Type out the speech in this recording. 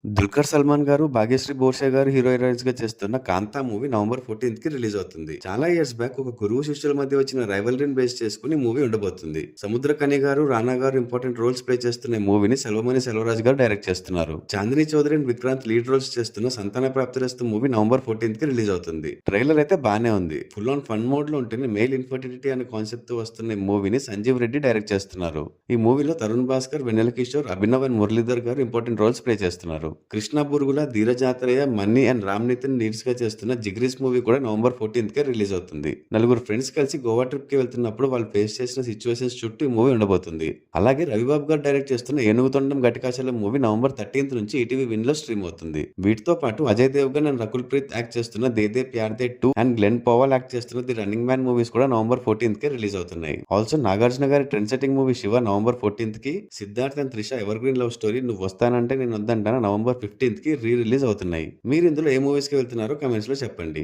'దుల్కర్ సల్మాన్' గారు, 'భాగ్యశ్రీ బోర్షే' గారు హీరోయిన్స్ గా చేస్తున్న 'కాంతా' మూవీ నవంబర్ 14కి రిలీజ్ అవుతుంది. చాలా ఇయర్స్ బ్యాక్ ఒక గురువు శిష్యుల మధ్య వచ్చిన రైవల్రీని బేస్ చేసుకుని మూవీ ఉండబోతుంది. సముద్రకని గారు, రానా గారు ఇంపార్టెంట్ రోల్స్ ప్లే చేస్తున్న ఈ మూవీని సెల్వమణి సెల్వరాజ్ గారు డైరెక్ట్ చేస్తున్నారు. Chandini Chowdary and Vikranth lead roles చేస్తున్న 'సంతాన ప్రాప్తిరస్తు' మూవీ నవంబర్ 14కి రిలీజ్ అవుతుంది. ట్రైలర్ అయితే బానే ఉంది. ఫుల్ ఆన్ ఫన్ మోడ్ లో ఉంటేనే మేల్ ఇన్ఫర్టిలిటీ అనే కాన్సెప్ట్ తో వస్తున్న ఈ మూవీని సంజీవ్ రెడ్డి డైరెక్ట్ చేస్తున్నారు. ఈ మూవీలో తరుణ్ భాస్కర్, వెన్నెల కిషోర్, అభినవ్ అండ్ మురళీధర్ గారు ఇంపార్టెంట్ రోల్స్ ప్లే చేస్తున్నారు. కృష్ణ బురుగుల, ధీరజ్ ఆత్రేయ, మన్ని అండ్ రామ్ నితిన్ లీడ్స్ గా చేస్తున్న 'జిగ్రీష్' మూవీ కూడా నవంబర్ 14కే రిలీజ్ అవుతుంది. నలుగురు ఫ్రెండ్స్ కలిసి గోవా ట్రిప్ కి వెళ్తున్నప్పుడు వాళ్ళు ఫేస్ చేసిన సిచ్యువేషన్స్ చుట్టూ ఈ మూవీ ఉండబోతుంది. అలాగే రవిబాబు గారు డైరెక్ట్ చేస్తున్న 'Enugutondam Ghatikachalam' movie November 13th నుంచి ఈటీవీ విన్ లో స్ట్రీమ్ అవుతుంది. వీటితో పాటు అజయ్ దేవ్గన్ అండ్ రకుల్ ప్రీత్ యాక్ట్ చేస్తున్న 'De De Pyaar De 2' and Glen Powell act చేస్తున్న 'ది రన్నింగ్ మ్యాన్' మూవీస్ కూడా నవంబర్ 14కే రిలీజ్ అవుతున్నాయి. ఆల్సో నాగార్జున గారి trend setting movie 'Shiva' November 14కి, Siddharth and Trisha evergreen love story 'Nuvvu Vastanante నేను వద్దంటానా' నవంబర్ 15కి రిలీజ్ అవుతున్నాయి. మీరు ఇందులో ఏ మూవీస్ కి వెళ్తున్నారో కామెంట్స్ లో చెప్పండి.